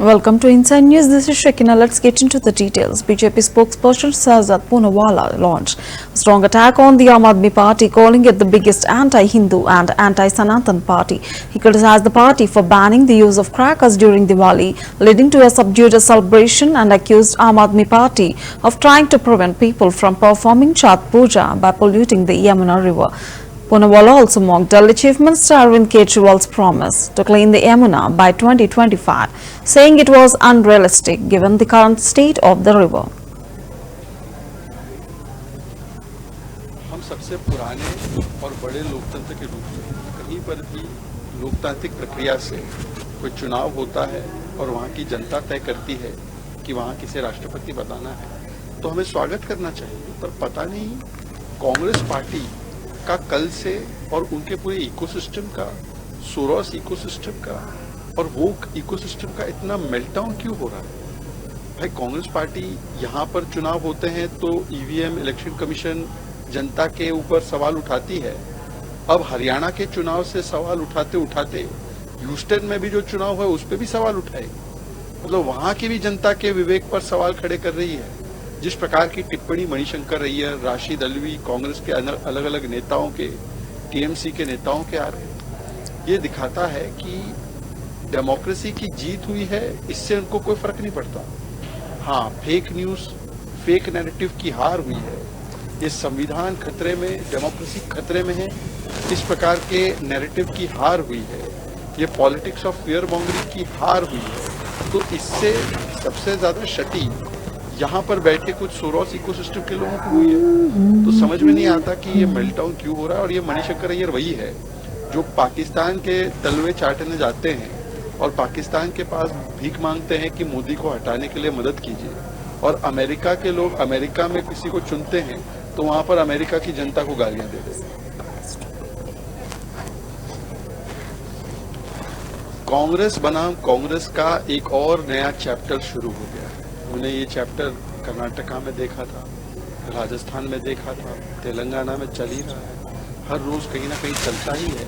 Welcome to Inside News. This is Shekina. Let's get into the details. BJP spokesperson says that Poonawalla launched a strong attack on the Aam Aadmi Party, calling it the biggest anti-Hindu and anti-Sanatan party. He criticized the party for banning the use of crackers during Diwali, leading to a subdued celebration, and accused Aam Aadmi Party of trying to prevent people from performing Chhat Puja by polluting the Yamuna river. Poonawalla also mocked Delhi Chief Minister Arvind Kejriwal's promise to clean the Yamuna by 2025, saying it was unrealistic given the current state of the river. हम सबसे पुराने और बड़े लोकतंत्र के रूप में कहीं पर भी लोकतांत्रिक प्रक्रिया से कोई चुनाव होता है और वहाँ की जनता तय करती है कि वहाँ किसे राष्ट्रपति बनाना है, तो हमें स्वागत करना चाहिए। पर पता नहीं कांग्रेस पार्टी का कल से और उनके पूरे इकोसिस्टम का, सोरोस इकोसिस्टम का और वोक इकोसिस्टम का इतना मेल्टडाउन क्यों हो रहा है? भाई, कांग्रेस पार्टी यहाँ पर चुनाव होते हैं तो ईवीएम, इलेक्शन कमीशन जनता के ऊपर सवाल उठाती है। अब हरियाणा के चुनाव से सवाल उठाते उठाते ह्यूस्टन में भी जो चुनाव है उस पर भी सवाल उठाएगी। मतलब वहां की भी जनता के विवेक पर सवाल खड़े कर रही है। जिस प्रकार की टिप्पणी मणिशंकर अय्यर, राशिद अल्वी, कांग्रेस के अलग अलग नेताओं के, टीएमसी के नेताओं के आ रहे हैं, ये दिखाता है कि डेमोक्रेसी की जीत हुई है, इससे उनको कोई फर्क नहीं पड़ता। हाँ, फेक न्यूज, फेक नैरेटिव की हार हुई है। ये संविधान खतरे में, डेमोक्रेसी खतरे में है, इस प्रकार के नैरेटिव की हार हुई है। ये पॉलिटिक्स ऑफ फियर मॉन्गरिंग की हार हुई है। तो इससे सबसे ज्यादा क्षति यहाँ पर बैठे कुछ सोरोस इकोसिस्टम के लोगों को हुई है। तो समझ में नहीं आता कि ये मेल्टडाउन क्यों हो रहा है। और ये मणिशंकर अय्यर वही है जो पाकिस्तान के तलवे चाटने जाते हैं और पाकिस्तान के पास भीख मांगते हैं कि मोदी को हटाने के लिए मदद कीजिए, और अमेरिका के लोग अमेरिका में किसी को चुनते हैं तो वहां पर अमेरिका की जनता को गालियां दे देते हैं। कांग्रेस बनाम कांग्रेस का एक और नया चैप्टर शुरू हो गया है। हमने ये चैप्टर कर्नाटका में देखा था, राजस्थान में देखा था, तेलंगाना में चल ही रहा है, हर रोज कहीं ना कहीं चलता ही है।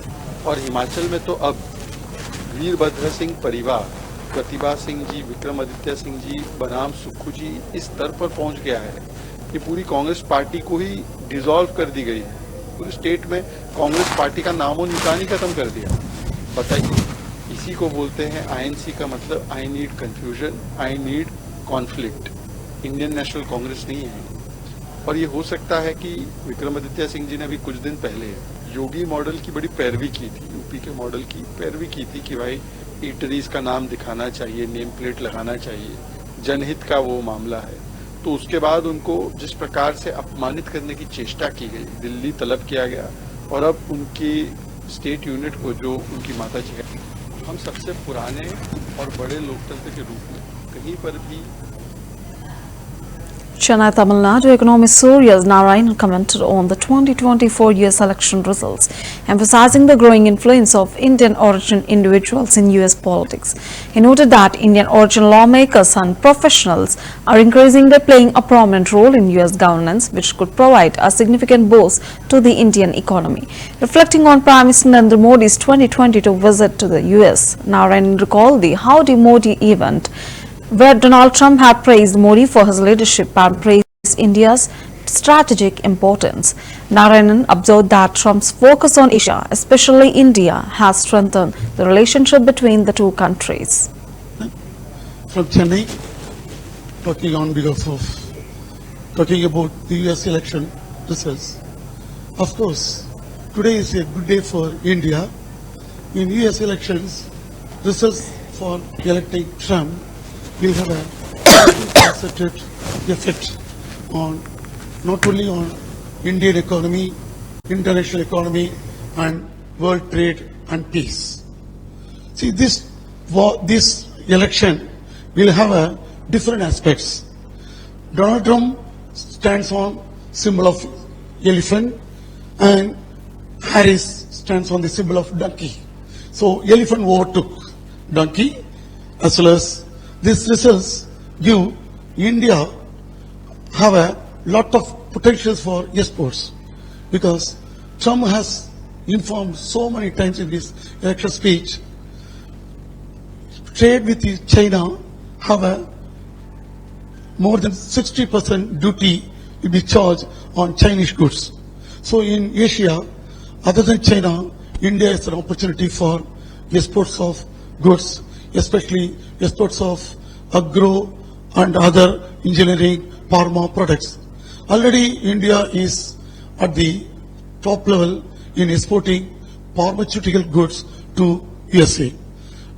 और हिमाचल में तो अब वीरभद्र सिंह परिवार, प्रतिभा सिंह जी, विक्रमादित्य सिंह जी बनाम सुक्खू जी इस स्तर पर पहुंच गया है कि पूरी कांग्रेस पार्टी को ही डिसॉल्व कर दी गई है। पूरे स्टेट में कांग्रेस पार्टी का नामो निशान ही खत्म कर दिया। बताइए, इसी को बोलते हैं आईएनसी का मतलब I need confusion, I need conflict. Indian national Congress नहीं है। और ये हो सकता है कि विक्रमादित्य सिंह जी ने अभी कुछ दिन पहले योगी मॉडल की बड़ी पैरवी की थी, यूपी के मॉडल की पैरवी की थी कि भाई ईटरीज का नाम दिखाना चाहिए, नेम प्लेट लगाना चाहिए, जनहित का वो मामला है। तो उसके बाद उनको जिस प्रकार से अपमानित करने की चेष्टा की गई, दिल्ली तलब किया गया, और अब उनकी स्टेट यूनिट को जो उनकी माता जी है, हम सबसे पुराने और बड़े लोकतंत्र के रूप में कहीं पर भी। Chennai, Tamil Nadu, Economist Suriya Narayanan commented on the 2024 US election results, emphasizing the growing influence of Indian origin individuals in US politics. He noted that Indian origin lawmakers and professionals are increasingly playing a prominent role in US governance, which could provide a significant boost to the Indian economy. Reflecting on Prime Minister Narendra Modi's 2022 visit to the US, Narayanan recalled the Howdy Modi event, where Donald Trump had praised Modi for his leadership and praised India's strategic importance. Narayanan observed that Trump's focus on Asia, especially India, has strengthened the relationship between the two countries. From Chennai, talking about the US election results. Of course, today is a good day for India. In US elections, results for electing Trump will have a concerted effect on not only on Indian economy, international economy, and world trade and peace. See, this election will have a different aspects. Donald Trump stands on symbol of elephant, and Harris stands on the symbol of donkey. So elephant overtook donkey, as well as these results give India have a lot of potentials for exports, because Trump has informed so many times in his election speech, trade with China have a more than 60% duty will be charged on Chinese goods. So in Asia, other than China, India is an opportunity for exports of goods, especially exports of agro and other engineering pharma products. Already India is at the top level in exporting pharmaceutical goods to USA.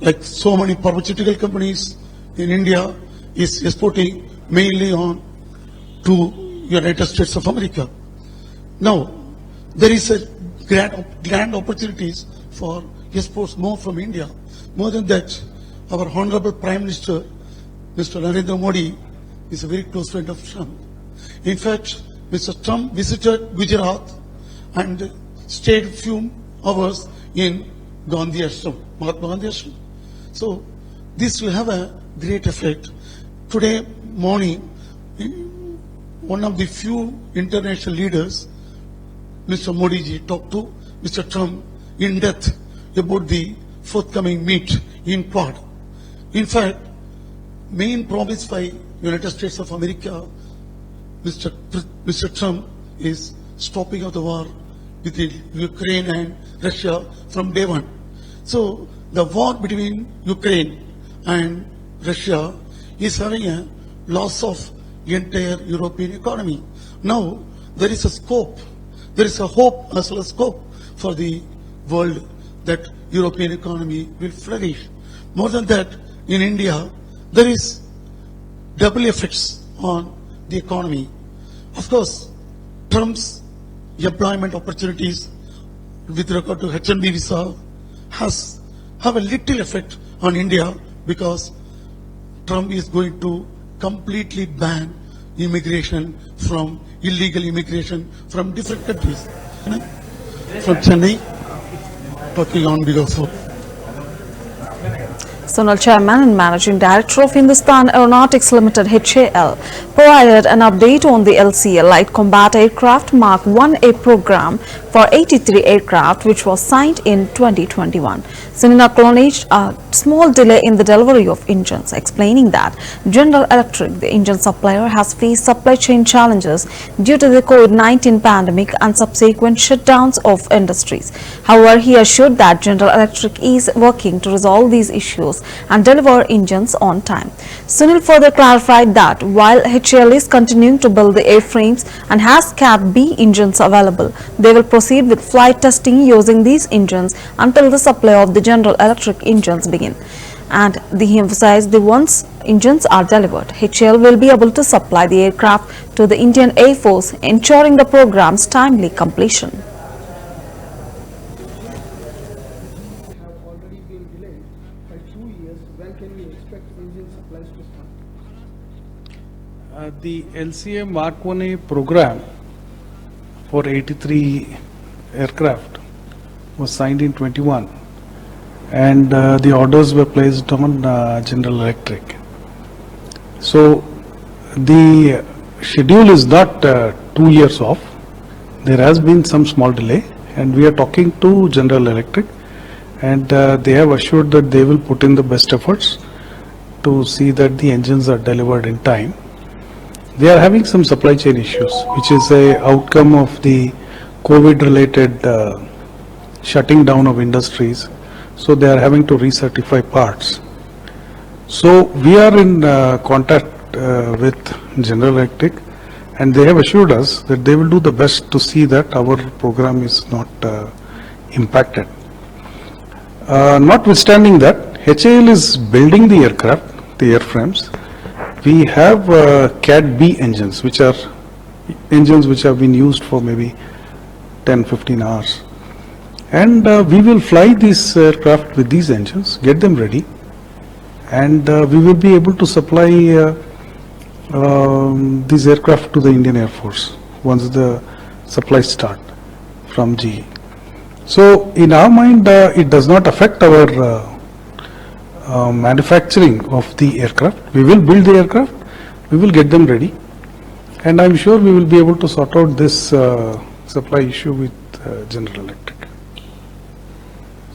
Like so many pharmaceutical companies in India is exporting mainly on to United States of America. Now, there is a grand opportunities for exports more from India. More than that, our Honorable Prime Minister, Mr. Narendra Modi, is a very close friend of Trump. In fact, Mr. Trump visited Gujarat and stayed a few hours in Gandhi Ashram, Mahatma Gandhi Ashram. So, this will have a great effect. Today morning, one of the few international leaders, Mr. Modi ji, talked to Mr. Trump in depth about the forthcoming meet in Quad. In fact, main promise by United States of America, Mr. Trump is stopping of the war between Ukraine and Russia from day one. So the war between Ukraine and Russia is having a loss of entire European economy. Now there is a scope, there is a hope as well as scope for the world that European economy will flourish. More than that, in India, there is double effects on the economy. Of course, Trump's employment opportunities with regard to H-1B visa have a little effect on India because Trump is going to completely ban immigration from illegal immigration from different countries. From Chennai, talking on behalf of Zonal Chairman and Managing Director of Hindustan Aeronautics Limited (HAL) provided an update on the LCA Light Combat Aircraft Mark 1A program for 83 aircraft which was signed in 2021. Sunil acknowledged a small delay in the delivery of engines, explaining that General Electric, the engine supplier, has faced supply chain challenges due to the COVID-19 pandemic and subsequent shutdowns of industries. However, he assured that General Electric is working to resolve these issues and deliver engines on time. Sunil further clarified that while HAL is continuing to build the airframes and has Cat B engines available, they will proceed with flight testing using these engines until the supply of the General Electric engines begin. And he emphasized that once engines are delivered, HAL will be able to supply the aircraft to the Indian Air Force, ensuring the program's timely completion. Already been delayed by 2 years. When can we expect engine supplies to start? The LCA Mark 1A program for 83 aircraft was signed in 21, and the orders were placed on General Electric. So the schedule is not 2 years off. There has been some small delay, and we are talking to General Electric, and they have assured that they will put in the best efforts to see that the engines are delivered in time. They are having some supply chain issues, which is a outcome of the COVID-related shutting down of industries. So they are having to recertify parts. So we are in contact with General Electric, and they have assured us that they will do the best to see that our program is not impacted. Notwithstanding that, HAL is building the aircraft, the airframes. We have Cat B engines, which are engines which have been used for maybe 10-15 hours. And we will fly these aircraft with these engines, get them ready, and we will be able to supply these aircraft to the Indian Air Force once the supplies start from GE. So in our mind, it does not affect our manufacturing of the aircraft. We will build the aircraft, we will get them ready, and I'm sure we will be able to sort out this supply issue with General Electric.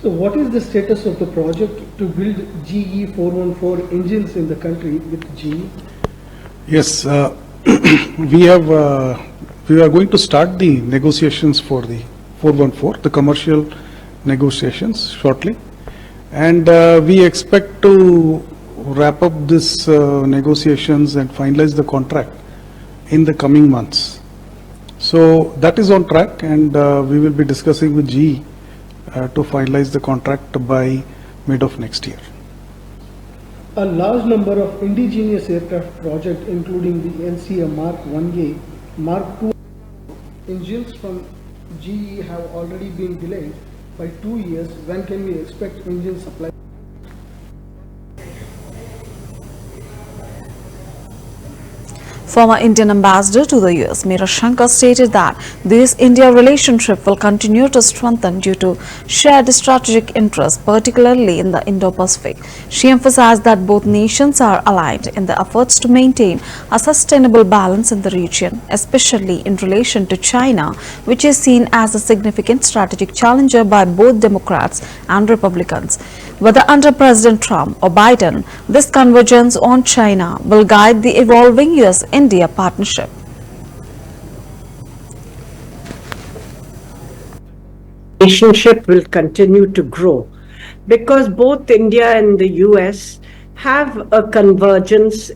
So So what is the status of the project to build GE 414 engines in the country with GE? Yes, we are going to start the negotiations for the 414, the commercial negotiations shortly. And we expect to wrap up this negotiations and finalize the contract in the coming months. So that is on track, and we will be discussing with GE to finalize the contract by mid of next year. A large number of indigenous aircraft projects, including the NCA Mark 1A, Mark 2 engines from GE have already been delayed by 2 years. When can we expect engine supply? Former Indian ambassador to the US, Meera Shankar, stated that the US-India relationship will continue to strengthen due to shared strategic interests, particularly in the Indo-Pacific. She emphasized that both nations are aligned in the efforts to maintain a sustainable balance in the region, especially in relation to China, which is seen as a significant strategic challenger by both Democrats and Republicans. Whether under President Trump or Biden, this convergence on China will guide the evolving US-India partnership. Relationship will continue to grow because both India and the US have a convergence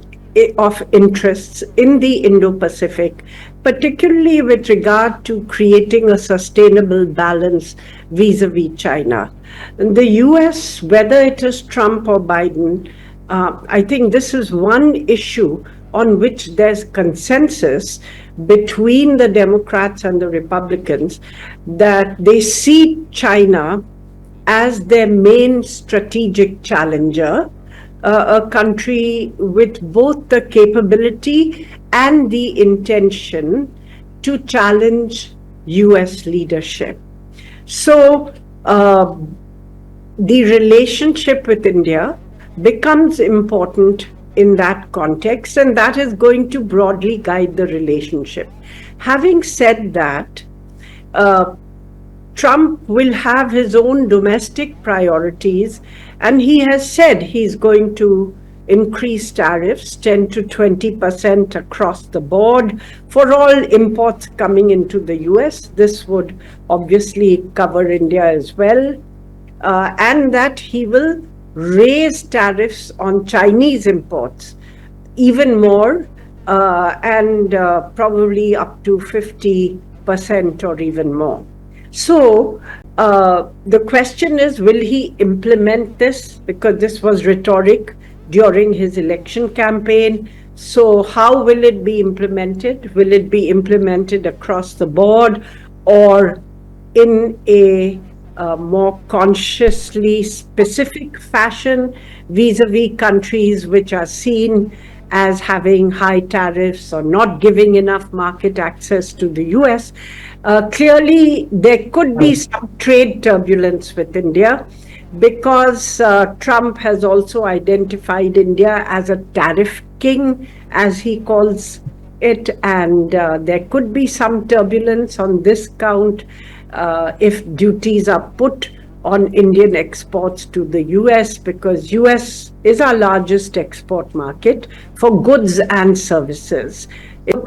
of interests in the Indo-Pacific, particularly with regard to creating a sustainable balance vis-a-vis China. And the US, whether it is Trump or Biden, I think this is one issue on which there's consensus between the Democrats and the Republicans that they see China as their main strategic challenger, a country with both the capability and the intention to challenge US leadership. So the relationship with India becomes important in that context, and that is going to broadly guide the relationship. Having said that, Trump will have his own domestic priorities, and he has said he's going to increase tariffs 10 to 20% across the board for all imports coming into the US. This would obviously cover India as well, and that he will raise tariffs on Chinese imports even more, and probably up to 50% or even more. So the question is, will he implement this? Because this was rhetoric during his election campaign. So how will it be implemented? Will it be implemented across the board or in a more consciously specific fashion vis-a-vis countries which are seen as having high tariffs or not giving enough market access to the US? Clearly, there could be some trade turbulence with India because Trump has also identified India as a tariff king, as he calls it, and there could be some turbulence on this count if duties are put on Indian exports to the US, because US is our largest export market for goods and services.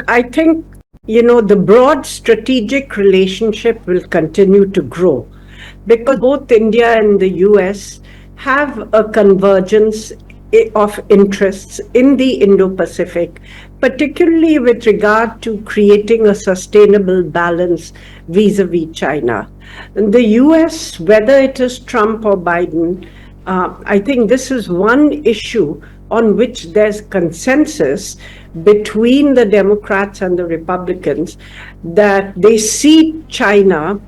I think, the broad strategic relationship will continue to grow because both India and the US have a convergence of interests in the Indo-Pacific, particularly with regard to creating a sustainable balance vis-a-vis China. And the US, whether it is Trump or Biden, I think this is one issue on which there's consensus between the Democrats and the Republicans that they see China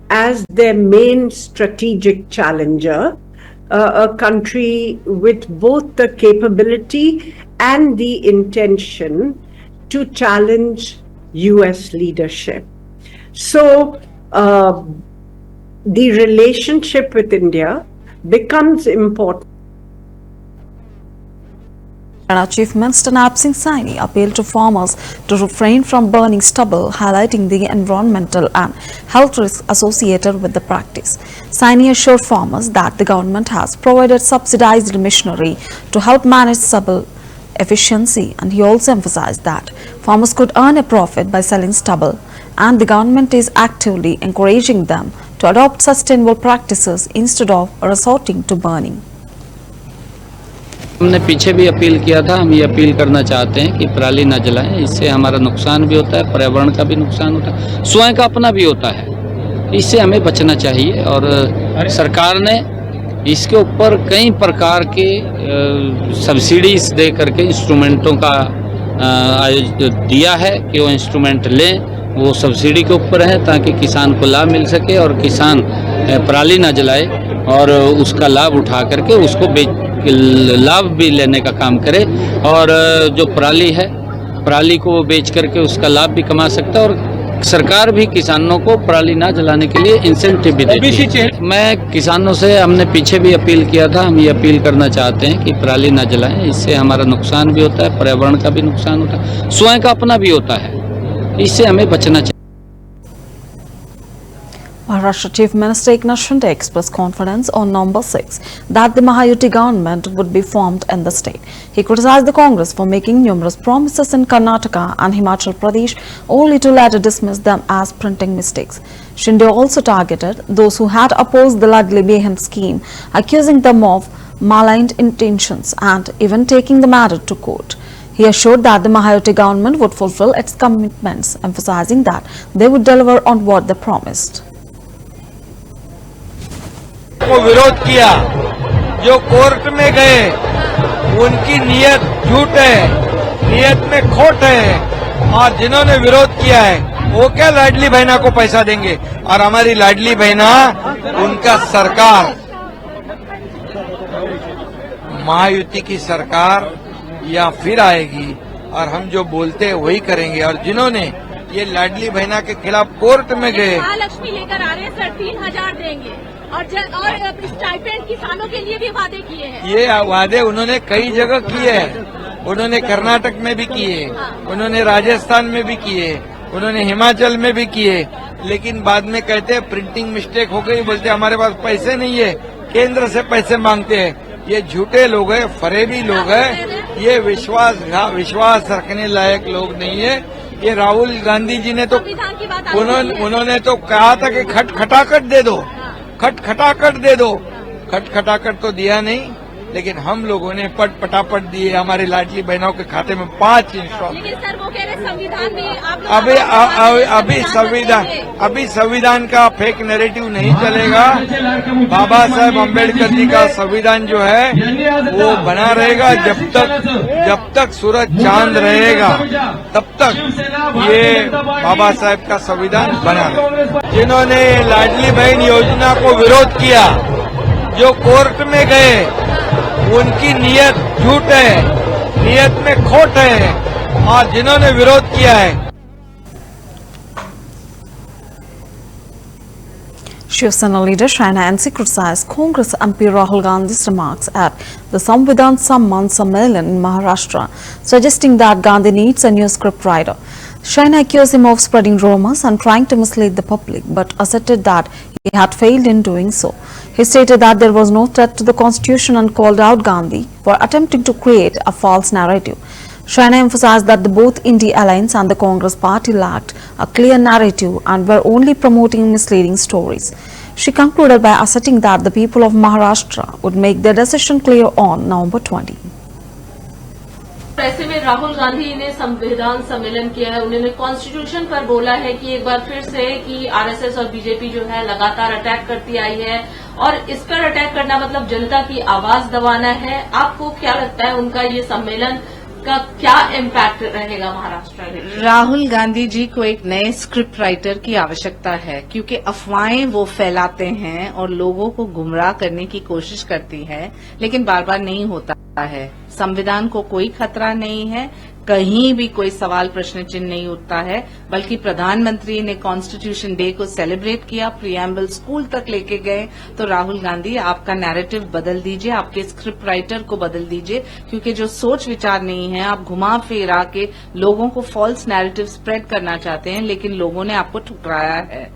as their main strategic challenger, a country with both the capability and the intention to challenge US leadership. So the relationship with India becomes important. Haryana Chief Minister Naib Singh Saini appealed to farmers to refrain from burning stubble, highlighting the environmental and health risks associated with the practice. Saini assured farmers that the government has provided subsidized machinery to help manage stubble efficiency, and he also emphasized that farmers could earn a profit by selling stubble, and the government is actively encouraging them to adopt sustainable practices instead of resorting to burning. हमने पीछे भी appeal किया था, हम ये appeal करना चाहते हैं कि पराली ना जलाएं, इससे हमारा नुकसान भी होता है, पर्यावरण का भी नुकसान होता है, स्वयं का अपना भी होता है, इससे हमें बचना चाहिए। और सरकार ने इसके ऊपर कई प्रकार के सब्सिडीज दे करके इंस्ट्रूमेंटों का दिया है कि वो इंस्ट्रूमेंट लें, वो सब्सिडी के ऊपर है ताकि किसान को लाभ मिल सके और किसान पराली ना जलाए और उसका लाभ उठा करके उसको लाभ भी लेने का काम करे। और जो पराली है, पराली को वो बेच करके उसका लाभ भी कमा सकता है और सरकार भी किसानों को पराली ना जलाने के लिए इंसेंटिव भी देती है। मैं किसानों से, हमने पीछे भी अपील किया था, हम ये अपील करना चाहते हैं कि पराली ना जलाएं, इससे हमारा नुकसान भी होता है, पर्यावरण का भी नुकसान होता है, स्वयं का अपना भी होता है, इससे हमें बचना चाहिए। Maharashtra Chief Minister Eknath Shinde expressed confidence on November 6 that the Mahayuti government would be formed in the state. He criticized the Congress for making numerous promises in Karnataka and Himachal Pradesh only to later dismiss them as printing mistakes. Shinde also targeted those who had opposed the Ladli Behan scheme, accusing them of malign intentions and even taking the matter to court. He assured that the Mahayuti government would fulfill its commitments, emphasizing that they would deliver on what they promised. को विरोध किया, जो court में गए उनकी नीयत झूठ है, नीयत में खोट है, और जिन्होंने विरोध किया है वो क्या लाडली बहना को पैसा देंगे, और हमारी लाडली बहना उनका सरकार, महायुति की सरकार या फिर आएगी और हम जो बोलते हैं वही करेंगे। और जिन्होंने ये लाडली बहना के खिलाफ कोर्ट में गए, महालक्ष्मी लेकर आ रहे हैं सर, 3000 देंगे और स्टाइपेंड किसानों के लिए भी वादे किए हैं। ये वादे उन्होंने कई जगह किए हैं, उन्होंने कर्नाटक में भी किए, उन्होंने राजस्थान में भी किए, उन्होंने हिमाचल में भी किए, लेकिन बाद में कहते हैं प्रिंटिंग मिस्टेक हो गई, बोलते हमारे पास पैसे नहीं है, केंद्र से पैसे मांगते हैं। ये झूठे लोग हैं, फरेबी लोग हैं, ये विश्वास रखने लायक लोग नहीं है। ये राहुल गांधी जी ने तो उन्होंने तो कहा था कि खटखटाकट दे दो, खटखटाकट दे दो, खटखटाकट तो दिया नहीं, लेकिन हम लोगों ने पटापट दिए हमारे लाडली बहनों के खाते में 5 इंस्टॉलमेंट। अभी संविधान का फेक नैरेटिव नहीं चलेगा। बाबा साहेब अम्बेडकर जी का संविधान जो है वो बना रहेगा, जब तक सूरज चांद रहेगा तब तक ये बाबा साहेब का संविधान बना रहेगा। जिन्होंने लाडली बहन योजना को विरोध किया, जो कोर्ट में गए उनकी नीयत झूठ है, नीयत में खोट है, और जिन्होंने विरोध किया है। Shiv Sena leader Shaina NC criticized Congress MP Rahul Gandhi's remarks at the Samvidhan Samman Sammelan in Maharashtra, suggesting that Gandhi needs a new scriptwriter. Shaina accused him of spreading rumors and trying to mislead the public, but asserted that he had failed in doing so. He stated that there was no threat to the constitution and called out Gandhi for attempting to create a false narrative. Shaina emphasized that both India Alliance and the Congress party lacked a clear narrative and were only promoting misleading stories. She concluded by asserting that the people of Maharashtra would make their decision clear on November 20. ऐसे में राहुल गांधी ने संविधान सम्मेलन किया है, उन्होंने constitution पर बोला है कि एक बार फिर से कि आरएसएस और बीजेपी जो है लगातार अटैक करती आई है और इस पर अटैक करना मतलब जनता की आवाज दबाना है। आपको क्या लगता है उनका ये सम्मेलन का क्या इम्पैक्ट रहेगा महाराष्ट्र में? राहुल गांधी जी को एक नए स्क्रिप्ट राइटर की आवश्यकता है, क्योंकि अफवाहें वो फैलाते हैं और लोगों को गुमराह करने की कोशिश करती है, लेकिन बार बार नहीं होता। है। संविधान को कोई खतरा नहीं है, कहीं भी कोई सवाल प्रश्न चिन्ह नहीं उठता है, बल्कि प्रधानमंत्री ने कॉन्स्टिट्यूशन डे को सेलिब्रेट किया, प्रियम्बल स्कूल तक लेके गए। तो राहुल गांधी, आपका नैरेटिव बदल दीजिए, आपके स्क्रिप्ट राइटर को बदल दीजिए, क्योंकि जो सोच विचार नहीं है, आप घुमा फिरा के लोगों को फॉल्स नैरेटिव स्प्रेड करना चाहते हैं, लेकिन लोगों ने आपको ठुकराया है।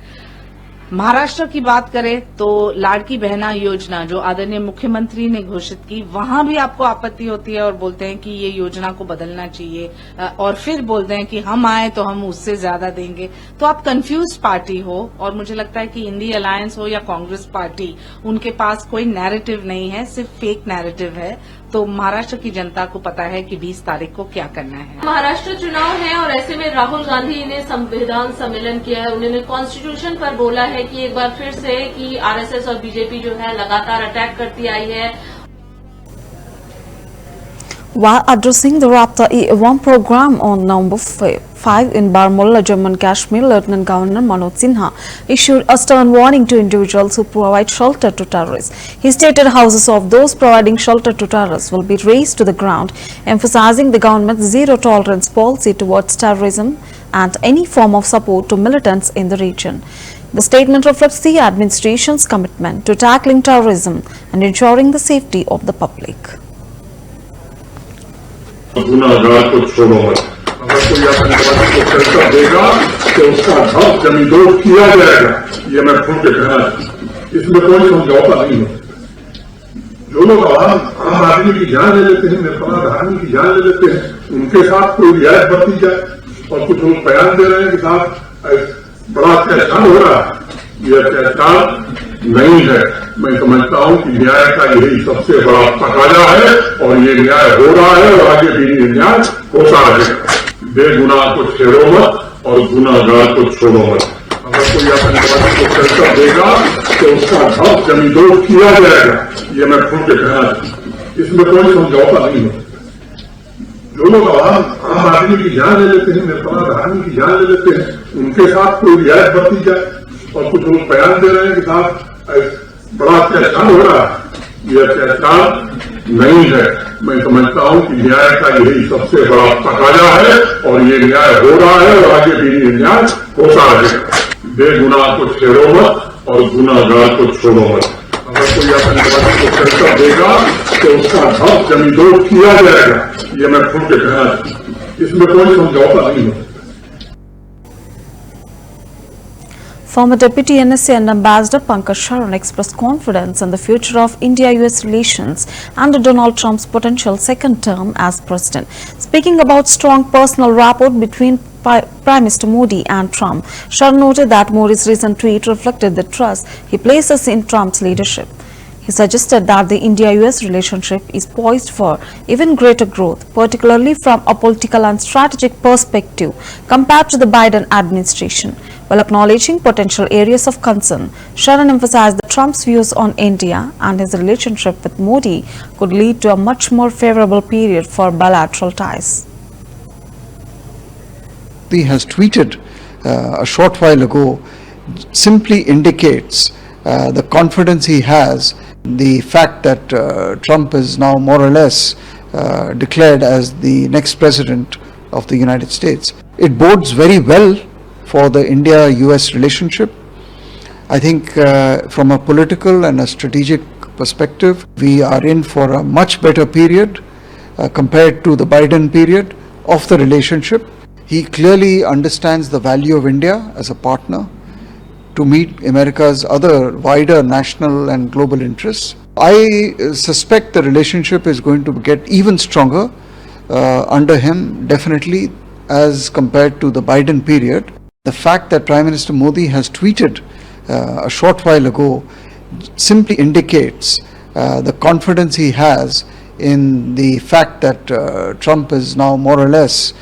महाराष्ट्र की बात करें तो लाड़की बहना योजना जो आदरणीय मुख्यमंत्री ने घोषित की, वहां भी आपको आपत्ति होती है और बोलते हैं कि ये योजना को बदलना चाहिए, और फिर बोलते हैं कि हम आए तो हम उससे ज्यादा देंगे। तो आप कंफ्यूज पार्टी हो, और मुझे लगता है कि इंडी अलायंस हो या कांग्रेस पार्टी, उनके पास कोई नैरेटिव नहीं है, सिर्फ फेक नैरेटिव है। तो महाराष्ट्र की जनता को पता है कि 20 तारीख को क्या करना है। महाराष्ट्र चुनाव है और ऐसे में राहुल गांधी ने संविधान सम्मेलन किया है। उन्होंने कॉन्स्टिट्यूशन पर बोला है कि एक बार फिर से कि आरएसएस और बीजेपी जो है लगातार अटैक करती आई है। While addressing the Rapta E1 program on November 5 in Baramulla, Jammu and Kashmir, Lieutenant Governor Manoj Sinha issued a stern warning to individuals who provide shelter to terrorists. He stated houses of those providing shelter to terrorists will be razed to the ground, emphasizing the government's zero-tolerance policy towards terrorism and any form of support to militants in the region. The statement reflects the administration's commitment to tackling terrorism and ensuring the safety of the public. गुनाहगार को छोड़ो मत। अगर कोई आतंकवादी को पैसा देगा तो उसका धप जमींदोज किया जाएगा, ये मैं खुल के कहना चाहता हूं। इसमें कोई समझौता नहीं है। जो लोग आम आदमी की जान ले लेते हैं, निर्भया आदमी की जान ले लेते हैं, उनके साथ कोई रियायत बरती जाए। और कुछ लोग बयान दे रहे हैं कि साहब बड़ा अत्याचार हो रहा है, ये अत्याचार नहीं है। मैं समझता हूं कि न्याय का यही सबसे बड़ा तकाजा है, और ये न्याय हो रहा है और आगे भी ये न्याय होता रहेगा। बेगुनाह को छेड़ो मत और गुनाहगार को छोड़ो मत। अगर कोई आतंकवादी को पैसा देगा तो उसका धप जमींदोज किया जाएगा, ये मैं खुल के कहना चाहता हूं। इसमें कोई समझौता नहीं है। जो लोग आम आदमी की जान ले लेते हैं, निर्भया आदमी की जान ले लेते हैं, उनके साथ कोई रियायत बरती जाए। और कुछ लोग बयान दे रहे हैं कि साहब बड़ा अत्याचार हो रहा है, ये अत्याचार नहीं है। मैं समझता हूं कि न्याय का यही सबसे बड़ा तकाजा है, और ये न्याय हो रहा है और आगे भी ये न्याय होता रहेगा। बेगुनाह को छेड़ो मत और गुनाहगार को छोड़ो मत। अगर कोई आतंकवादी को पैसा देगा तो उसका धप जमींदोज किया जाएगा, ये मैं खुल के कहना चाहता हूं। इसमें कोई समझौता नहीं है। Former Deputy NSA and Ambassador Pankaj Sharan expressed confidence in the future of India-US relations under Donald Trump's potential second term as president. Speaking about strong personal rapport between Prime Minister Modi and Trump, Sharan noted that Modi's recent tweet reflected the trust he places in Trump's leadership. He suggested that the India-US relationship is poised for even greater growth, particularly from a political and strategic perspective compared to the Biden administration. While acknowledging potential areas of concern, Sharan emphasized that Trump's views on India and his relationship with Modi could lead to a much more favorable period for bilateral ties. He has tweeted a short while ago simply indicates the confidence he has, the fact that Trump is now more or less declared as the next president of the United States. It bodes very well for the India-US relationship. I think from a political and a strategic perspective, we are in for a much better period compared to the Biden period of the relationship. He clearly understands the value of India as a partner to meet America's other wider national and global interests. I suspect the relationship is going to get even stronger under him, definitely, as compared to the Biden period. The fact that Prime Minister Modi has tweeted a short while ago simply indicates the confidence he has in the fact that Trump is now more or less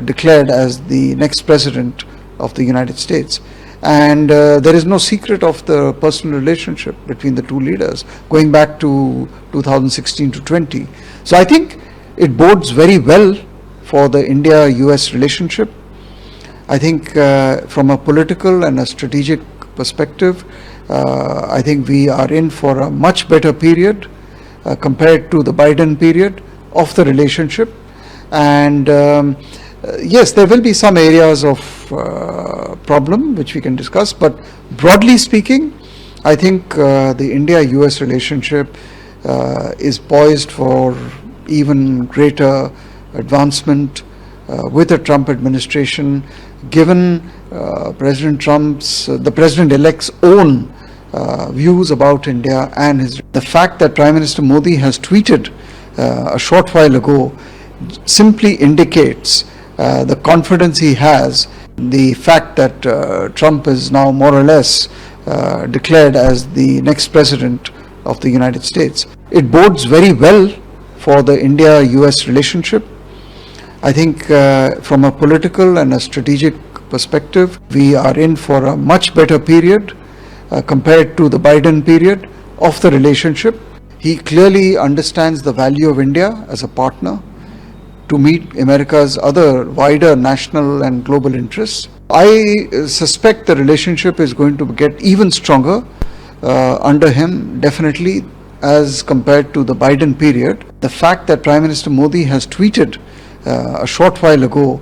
declared as the next president of the United States. And there is no secret of the personal relationship between the two leaders going back to 2016 to 20. So I think it bodes very well for the India-US relationship. I think from a political and a strategic perspective, I think we are in for a much better period compared to the Biden period of the relationship. And yes, there will be some areas of problem which we can discuss, but broadly speaking, I think the India-US relationship is poised for even greater advancement with the Trump administration, given President Trump's, the President-elect's own views about India and the fact that Prime Minister Modi has tweeted a short while ago simply indicates the confidence he has, the fact that Trump is now more or less declared as the next president of the United States. It bodes very well for the India-US relationship. I think from a political and a strategic perspective, we are in for a much better period compared to the Biden period of the relationship. He clearly understands the value of India as a partner to meet America's other wider national and global interests. I suspect the relationship is going to get even stronger under him, definitely, as compared to the Biden period. The fact that Prime Minister Modi has tweeted a short while ago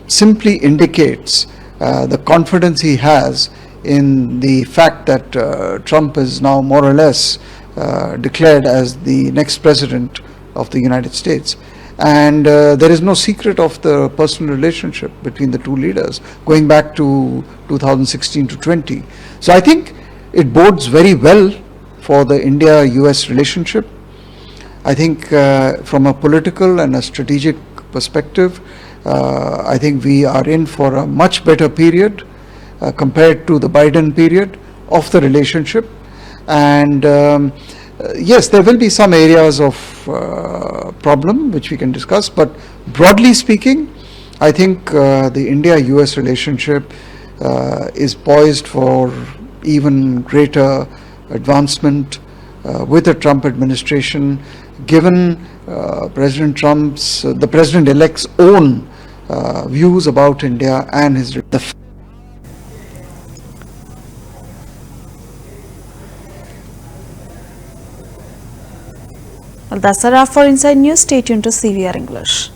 simply indicates the confidence he has in the fact that Trump is now more or less declared as the next president of the United States. And there is no secret of the personal relationship between the two leaders going back to 2016 to 20. So I think it bodes very well for the India-US relationship. I think from a political and a strategic perspective, I think we are in for a much better period compared to the Biden period of the relationship. And yes, there will be some areas of problem which we can discuss, but broadly speaking, I think the India-US relationship is poised for even greater advancement with the Trump administration, given President Trump's, the President-elect's own views about India and his Well, that's a wrap for Inside News. Stay tuned to CVR English.